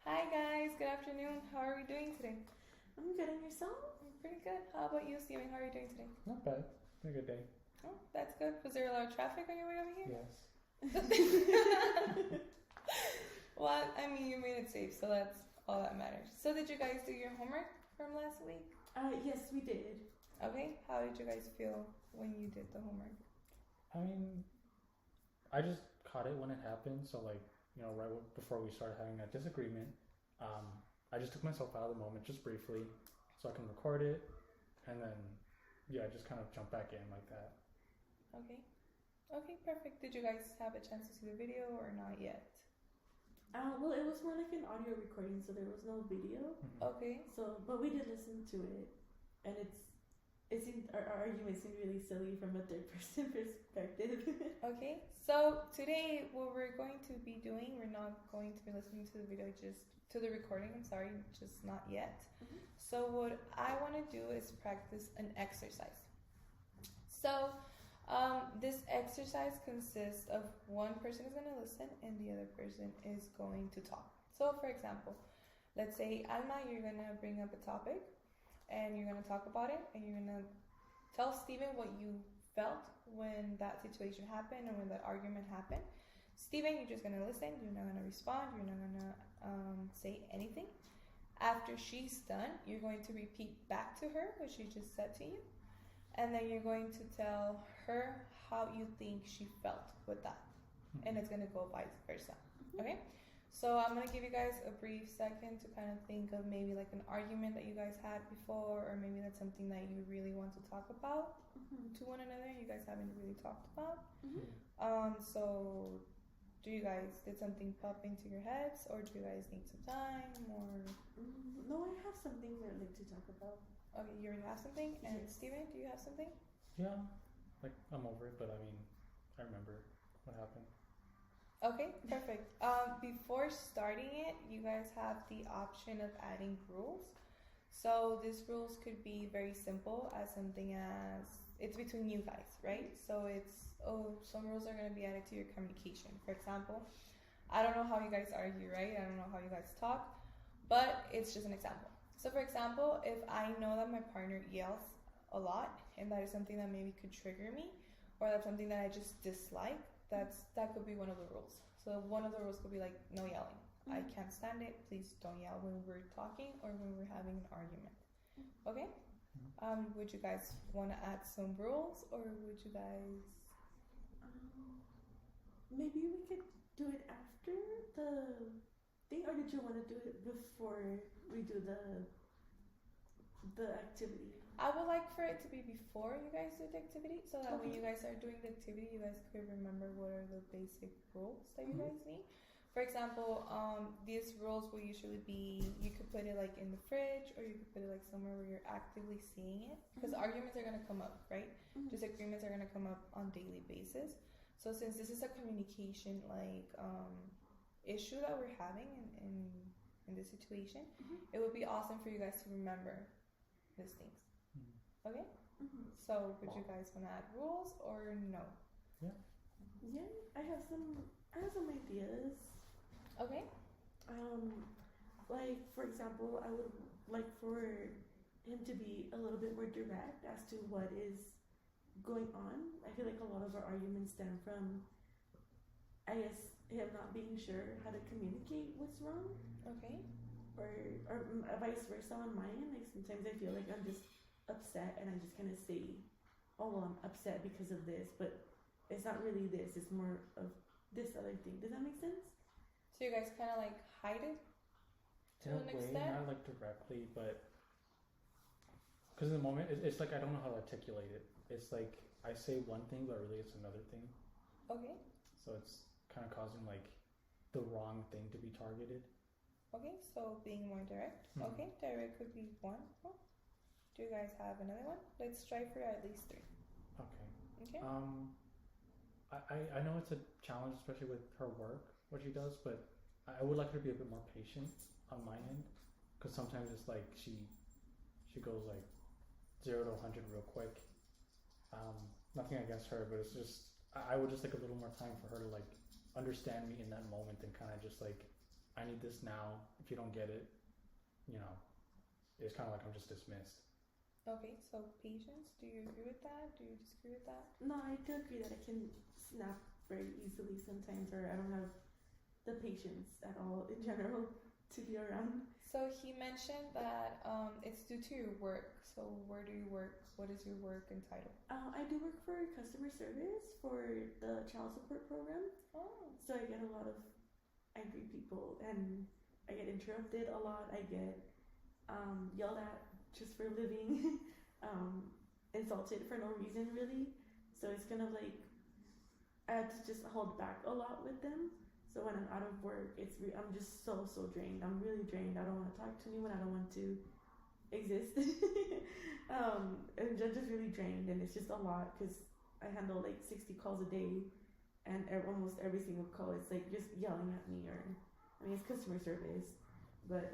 Hi guys, good afternoon. How are we doing today? I'm good, and yourself? I'm pretty good. How about you, Steven? How are you doing today? Not bad. Been a good day. Oh, that's good. Was there a lot of traffic on your way over here? Yes. Well, I mean, you made it safe, so that's all that matters. So, did you guys do your homework from last week? Yes, we did. Okay. How did you guys feel when you did the homework? I mean, I just caught it when it happened. So, like, right before we started having that disagreement, I just took myself out of the moment just briefly so I can record it. And then, I just kind of jump back in like that. Okay. Okay, perfect. Did you guys have a chance to see the video or not yet? Well, it was more like an audio recording, so there was no video. Mm-hmm. Okay. So, but we did listen to it, and our argument seemed really silly from a third person perspective. Okay, so today what we're going to be doing, we're not going to be listening to the video, just to the recording, I'm sorry, just not yet. Mhm. So what I want to do is practice an exercise. So this exercise consists of one person is going to listen and the other person is going to talk. So for example, let's say, Alma, you're going to bring up a topic and you're going to talk about it and you're going to tell Steven what you felt when that situation happened and when that argument happened. Steven, you're just going to listen. You're not going to respond. You're not going to say anything. After she's done, you're going to repeat back to her what she just said to you. And then you're going to tell her how you think she felt with that. Mm-hmm. And it's going to go vice versa. Okay? So I'm going to give you guys a brief second to kind of think of maybe like an argument that you guys had before, or maybe that's something that you really want to talk about to one another you guys haven't really talked about. So did something pop into your heads, or do you guys need some time, or? No, I have something that I'd like to talk about. Okay, you already have something? And Yes. Steven, do you have something? Yeah, like, I'm over it, but I mean, I remember what happened. Okay, perfect. Before starting it, you guys have the option of adding rules. So these rules could be very simple, as something as it's between you guys, right? So some rules are going to be added to your communication. For example, I don't know how you guys argue, right? I don't know how you guys talk, but it's just an example. So for example, if I know that my partner yells a lot and that is something that maybe could trigger me, or that's something that I just dislike, that could be one of the rules. So one of the rules could be like, no yelling. I can't stand it. Please don't yell when we're talking or when we're having an argument. Okay? Would you guys want to add some rules, or would you guys? Maybe we could do it after the thing, or did you want to do it before we do the activity? I would like for it to be before you guys do the activity, so that when Okay. you guys are doing the activity, you guys could remember what are the basic rules that you guys need. For example, these rules will usually be, you could put it like in the fridge, or you could put it like somewhere where you're actively seeing it, because arguments are going to come up, right? Disagreements are going to come up on daily basis. So since this is a communication like issue that we're having in this situation, it would be awesome for you guys to remember these things. Okay? So would you guys want to add rules or no? Yeah, I have some ideas. Okay. Like, for example, I would like for him to be a little bit more direct as to what is going on. I feel like a lot of our arguments stem from, I guess, him not being sure how to communicate what's wrong, Okay. or vice versa on my end. Like, sometimes I feel like I'm just upset and I just kind of say, oh, well, I'm upset because of this, but it's not really this, it's more of this other thing. Does that make sense? So you guys kind of like hide it to In a an way, extent? not like directly, but because in the moment, it's like I don't know how to articulate it. It's like I say one thing, but really it's another thing. Okay. So it's kind of causing like the wrong thing to be targeted. Okay, so being more direct. Okay, direct could be one. Oh. Do you guys have another one? Let's try for at least 3. Okay. Okay. I know it's a challenge, especially with her work, what she does, but I would like her to be a bit more patient on my end, because sometimes it's like she goes like 0 to 100 real quick. Nothing against her, but it's just I would just like a little more time for her to like understand me in that moment, and kind of just like I I need this now. If you don't get it, you know, it's kind of like I'm just dismissed. Okay, so patience. Do you agree with that? Do you disagree with that? No, I do agree that I can snap very easily sometimes, or I don't have the patience at all in general to be around. So he mentioned that it's due to your work. So where do you work? What is your work entitled? I do work for customer service for the child support program, Oh, so I get a lot of angry people, and I get interrupted a lot. I get yelled at just for living, insulted for no reason really. So it's kind of like I had to just hold back a lot with them. So when I'm out of work, I'm just so drained. I'm really drained. I don't want to talk to anyone. I don't want to exist. And I'm just really drained, and it's just a lot because I handle like 60 calls a day, and almost every single call it's like just yelling at me, or I mean it's customer service, but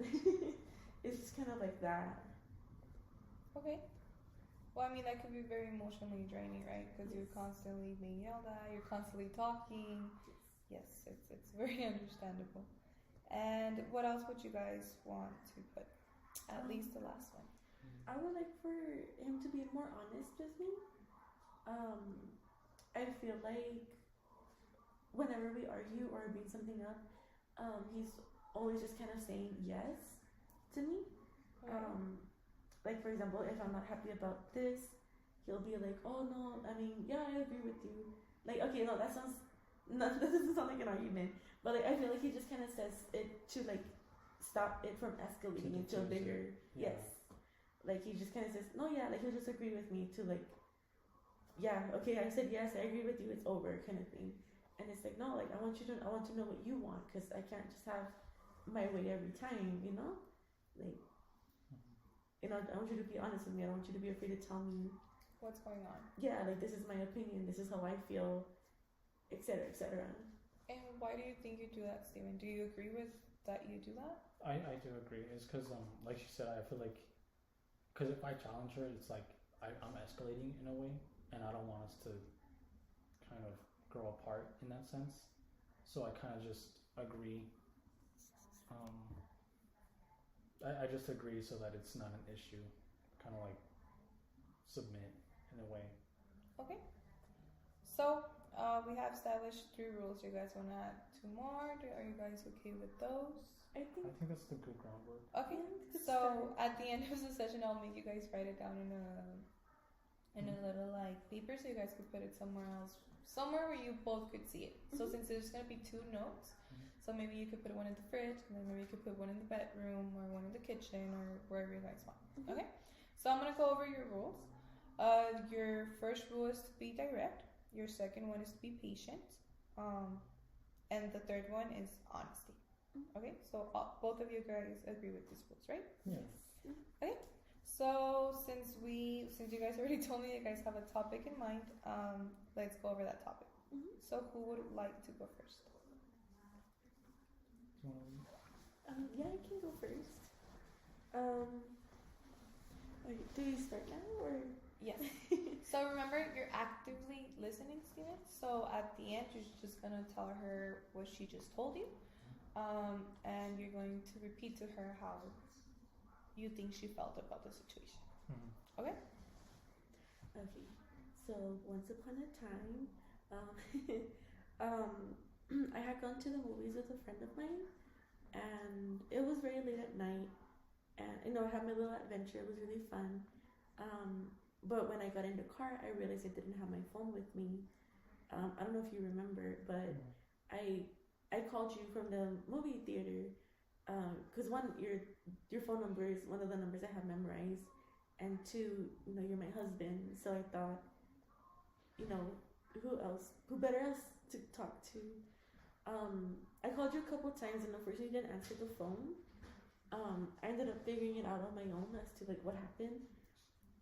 it's just kind of like that. okay. Well, I mean, that could be very emotionally draining, right? Because you're Yes. constantly being yelled at, you're constantly talking. Yes, it's very understandable. And what else would you guys want to put? At least the last one. I would like for him to be more honest with me. I feel like whenever we argue or bring something up, he's always just kind of saying yes to me. Like for example, if I'm not happy about this, he'll be like, "Oh no, I mean, yeah, I agree with you." Like, okay, no, that doesn't sound like an argument, but like I feel like he just kind of says it to like stop it from escalating into a diffuse it. bigger Yeah. yes. Like he just kind of says, "No, yeah," like he'll just agree with me to like, "Yeah, okay, I said yes, I agree with you, it's over," kind of thing. And it's like, no, like I want to know what you want, because I can't just have my way every time, you know, like. You know, I want you to be honest with me. I don't want you to be afraid to tell me, What's going on? yeah, like this is my opinion. This is how I feel, etc., etc. And why do you think you do that, Steven? Do you agree with that you do that? I do agree. It's because like she said, I feel like because if I challenge her, it's like I'm escalating in a way, and I don't want us to kind of grow apart in that sense. So I kind of just agree. I just agree so that it's not an issue. Kind of like submit in a way. Okay. So we have established 3 rules. You guys want to add 2 more? Are you guys okay with those? I think. I think that's the good groundwork. Okay. Good So start. at the end of the session, I'll make you guys write it down in a little like paper, so you guys could put it somewhere else, somewhere where you both could see it. So Mhm. since there's gonna be 2 notes, so maybe you could put one in the fridge, and then maybe you could put one in the bedroom or one in the kitchen or wherever you guys want. Mhm. Okay. So I'm gonna go over your rules. Your first rule is to be direct. Your second one is to be patient. And the third one is honesty. Okay. So both of you guys agree with these rules, right? Yeah. So since you guys already told me you guys have a topic in mind, let's go over that topic. Mhm. So who would like to go first? Do you want to Yeah, I can go first. Okay, do you start now or? Yes. So remember, you're actively listening, Steven. So at the end, you're just gonna tell her what she just told you, and you're going to repeat to her how you think she felt about the situation. Okay? Okay, so once upon a time, I had gone to the movies with a friend of mine, and it was very late at night, and I had my little adventure. It was really fun. But when I got in the car, I realized I didn't have my phone with me. I don't know if you remember, but I called you from the movie theater, because one, your phone number is one of the numbers I have memorized, and 2, you're my husband. So I thought, who better else to talk to? I called you a couple times, and unfortunately you didn't answer the phone. I ended up figuring it out on my own as to like what happened,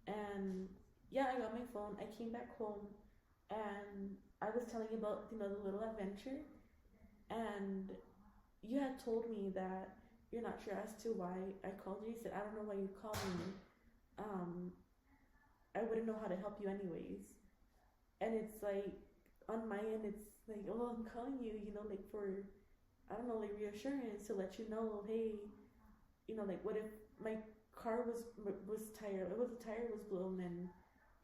and yeah, I got my phone. I came back home, and I was telling you about the little adventure, and you had told me that you're not sure as to why I called you. You said, "I don't know why you called me. I wouldn't know how to help you anyways." And it's like on my end, it's like, "Oh, I'm calling you, like for I don't know, like reassurance to let you know, hey, you know, like what if my car was tire, it was the tire was blown and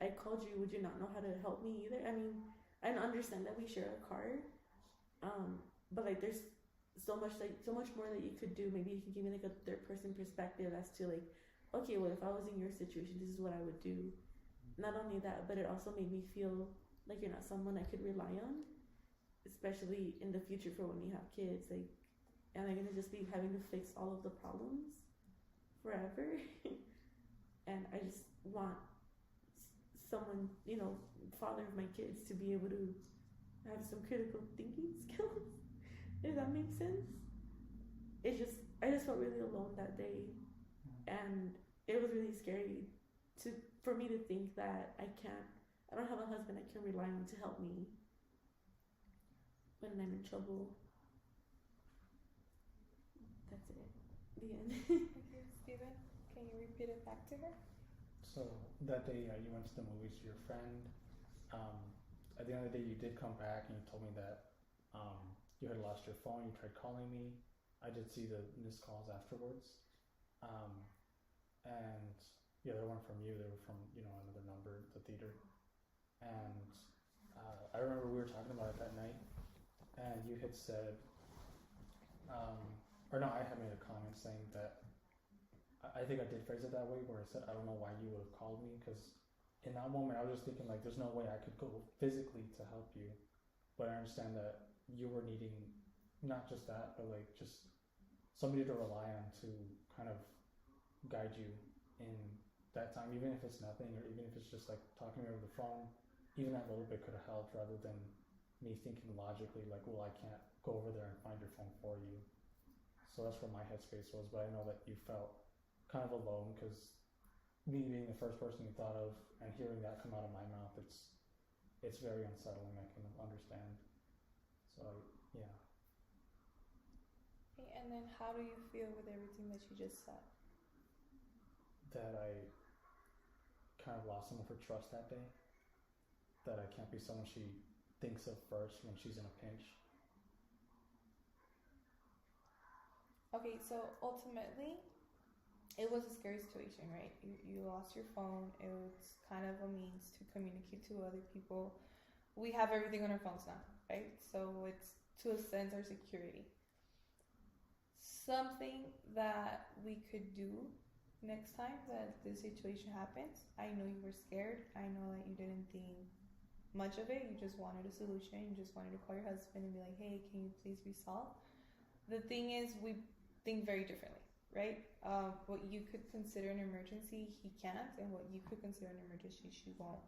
I called you, would you not know how to help me either? I mean, I understand that we share a car, but like there's so much more that you could do. Maybe you can give me like a third person perspective as to like, okay, well if I was in your situation, this is what I would do. Not only that, but it also made me feel like you're not someone I could rely on, especially in the future for when we have kids. Like, am I gonna just be having to fix all of the problems forever? And I just want someone, you know, father of my kids, to be able to have some critical thinking skills. If that makes sense. I just felt really alone that day, and it was really scary for me to think that I don't have a husband I can rely on to help me when I'm in trouble. That's it. The end. Okay, Steven, can you repeat it back to her? So that day, you went to the movies with your friend. At the end of the day, you did come back and you told me that you had lost your phone. You tried calling me. I did see the missed calls afterwards. And yeah, they weren't from you. They were from, you know, another number, the theater. And I remember we were talking about it that night, and you had said, or no, I had made a comment saying that I think I did phrase it that way, where I said, I don't know why you would have called me, because in that moment I was just thinking like, there's no way I could go physically to help you, but I understand that you were needing not just that, but like just somebody to rely on to kind of guide you in that time, even if it's nothing, or even if it's just like talking over the phone. Even that little bit could have helped, rather than me thinking logically like, well, I can't go over there and find your phone for you. So that's where my headspace was. But I know that you felt kind of alone, because me being the first person you thought of and hearing that come out of my mouth, it's very unsettling. I can understand. So yeah. Okay, and then how do you feel with everything that you just said? That I kind of lost some of her trust that day. That I can't be someone she thinks of first when she's in a pinch. Okay, so ultimately, it was a scary situation, right? You lost your phone. It was kind of a means to communicate to other people. We have everything on our phones now, right? So it's, to a sense, our security. Something that we could do next time that this situation happens. I know you were scared. I know that you didn't think much of it. You just wanted a solution. You just wanted to call your husband and be like, hey, can you please resolve? The thing is, we think very differently, right? What you could consider an emergency, he can't, and what you could consider an emergency, she won't.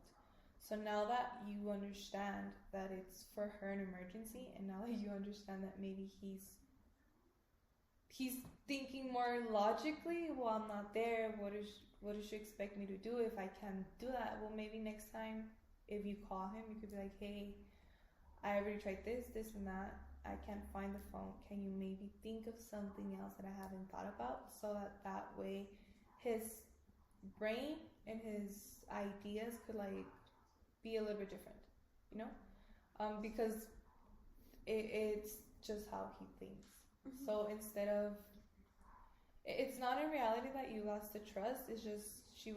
So now that you understand that it's for her an emergency, and now that you understand that maybe he's thinking more logically, well, I'm not there, what does she expect me to do if I can't do that? Well, maybe next time if you call him, you could be like, hey, I already tried this, and that. I can't find the phone. Can you maybe think of something else that I haven't thought about? So that way his brain and his ideas could like be a little bit different, you know? Because it's just how he thinks. Mm-hmm. So instead of, it's not in reality that you lost the trust. It's just she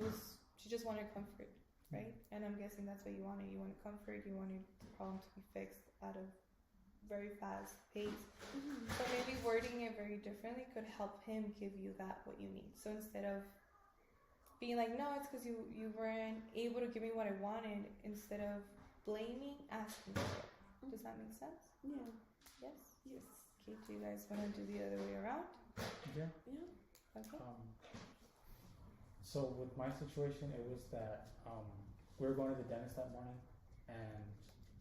just wanted comfort, right? And I'm guessing that's what you wanted. You wanted comfort. You wanted the problem to be fixed out of very fast pace. Mm-hmm. So maybe wording it very differently could help him give you what you need. So instead of being like, no, it's because you weren't able to give me what I wanted, instead of blaming, asking for it. Does that make sense? Yeah. Yes? Yes. Okay, do you guys want to do the other way around? Yeah. Yeah. Okay. So with my situation, it was that we were going to the dentist that morning, and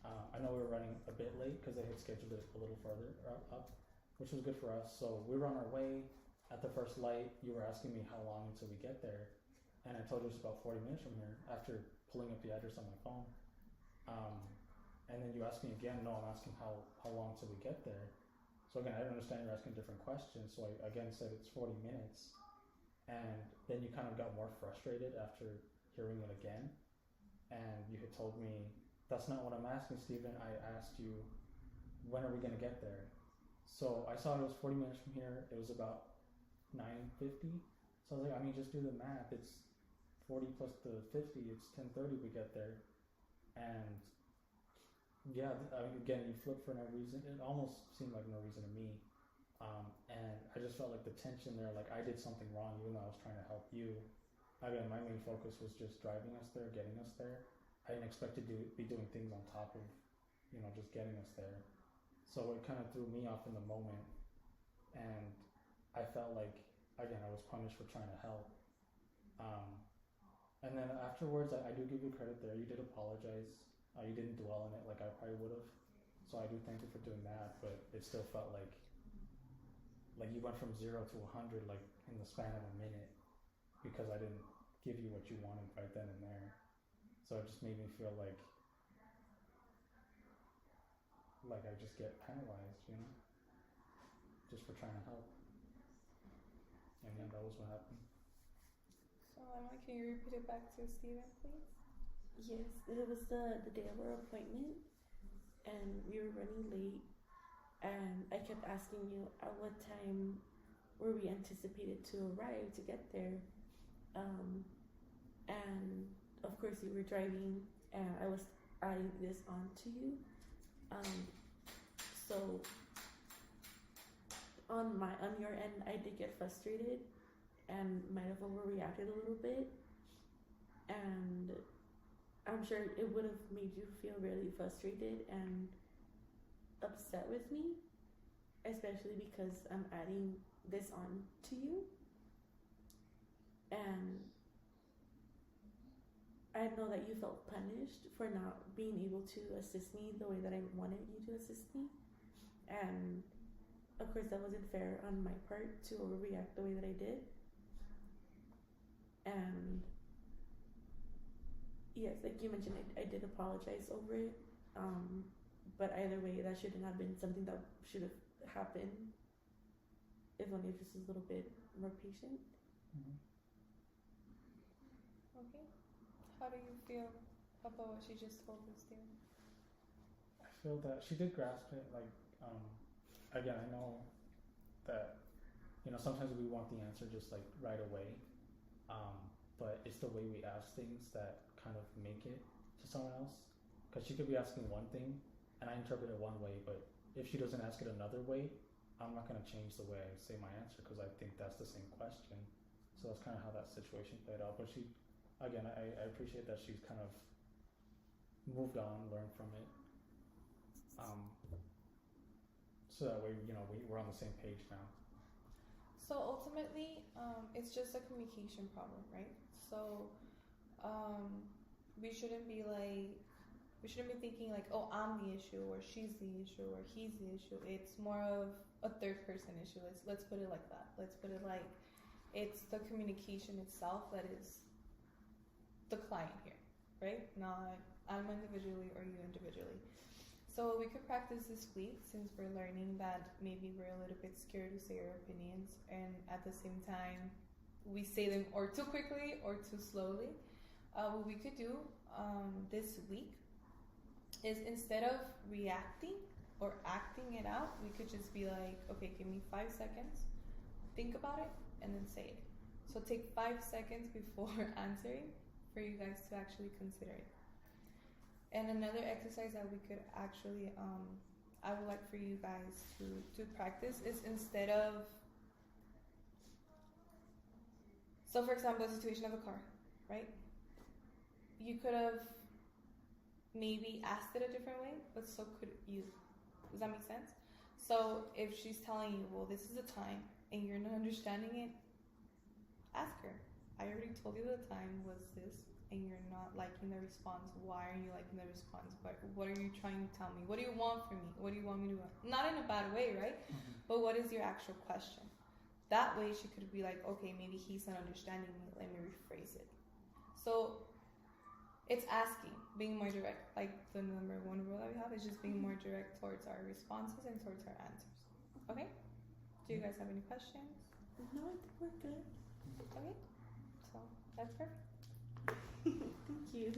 I know we were running a bit late because they had scheduled it a little further up, which was good for us. So we were on our way. At the first light, you were asking me how long until we get there, and I told you it's about 40 minutes from here after pulling up the address on my phone. And then you asked me again. No, I'm asking how long till we get there. So again, I didn't understand you're asking different questions. So I again said it's 40 minutes, and then you kind of got more frustrated after hearing it again, and you had told me, that's not what I'm asking, Steven. I asked you, when are we going to get there? So I saw it was 40 minutes from here. It was about 9:50. So I was like, I mean, just do the math. It's 40 plus the 50. It's 10:30 we get there. And yeah, I mean, again, you flip for no reason. It almost seemed like no reason to me. And I just felt like the tension there, like I did something wrong even though I was trying to help you. Again, my main focus was just driving us there, getting us there. I didn't expect to be doing things on top of, just getting us there. So it kind of threw me off in the moment. And I felt like, again, I was punished for trying to help. And then afterwards, I do give you credit there. You did apologize. You didn't dwell on it like I probably would have. So I do thank you for doing that. But it still felt like you went from 0 to 100 like in the span of a minute because I didn't give you what you wanted right then and there. So it just made me feel like I just get penalized, just for trying to help. And yeah, that was what happened. So Emma, can you repeat it back to Steven, please? Yes, it was the day of our appointment, and we were running late, and I kept asking you at what time were we anticipated to arrive to get there, and of course you were driving, and I was adding this on to you, so on your end I did get frustrated and might have overreacted a little bit, and I'm sure it would have made you feel really frustrated and upset with me, especially because I'm adding this on to you. And I know that you felt punished for not being able to assist me the way that I wanted you to assist me. And of course that wasn't fair on my part to overreact the way that I did. And yes, like you mentioned, I did apologize over it. But either way, that shouldn't have been something that should have happened. If only just a little bit more patient. Mm-hmm. Okay. How do you feel about what she just told us, Steven? I feel that she did grasp it. Again, I know that, sometimes we want the answer just like right away. But it's the way we ask things that kind of make it to someone else. Because she could be asking one thing, and I interpret it one way, but if she doesn't ask it another way, I'm not going to change the way I say my answer because I think that's the same question. So that's kind of how that situation played out. But she, again, I appreciate that she's kind of moved on, learned from it. So that way, we're on the same page now. So ultimately, it's just a communication problem, right? So we shouldn't be thinking like, oh, I'm the issue, or she's the issue, or he's the issue. It's more of a third person issue. Let's put it like that. Let's put it like it's the communication itself that is the client here, right? Not I'm individually or you individually. So we could practice this week since we're learning that maybe we're a little bit scared to say our opinions, and at the same time we say them or too quickly or too slowly. What we could do this week is instead of reacting or acting it out, we could just be like, okay, give me 5 seconds, think about it, and then say it. So take 5 seconds before answering for you guys to actually consider it. And another exercise that we could actually, I would like for you guys to practice is instead of, so for example, the situation of a car, right? You could have maybe asked it a different way, but so could you. Does that make sense? So if she's telling you, well, this is the time, and you're not understanding it, ask her. I already told you the time was this, and you're not liking the response. Why are you liking the response? What are you trying to tell me? What do you want from me? What do you want me to do? Not in a bad way, right? Mm-hmm. But what is your actual question? That way she could be like, okay, maybe he's not understanding me. Let me rephrase it. So it's asking, being more direct. Like the number one rule that we have is just being more direct towards our responses and towards our answers. Okay? Do you guys have any questions? No, I think we're good. Okay. So that's perfect. Thank you.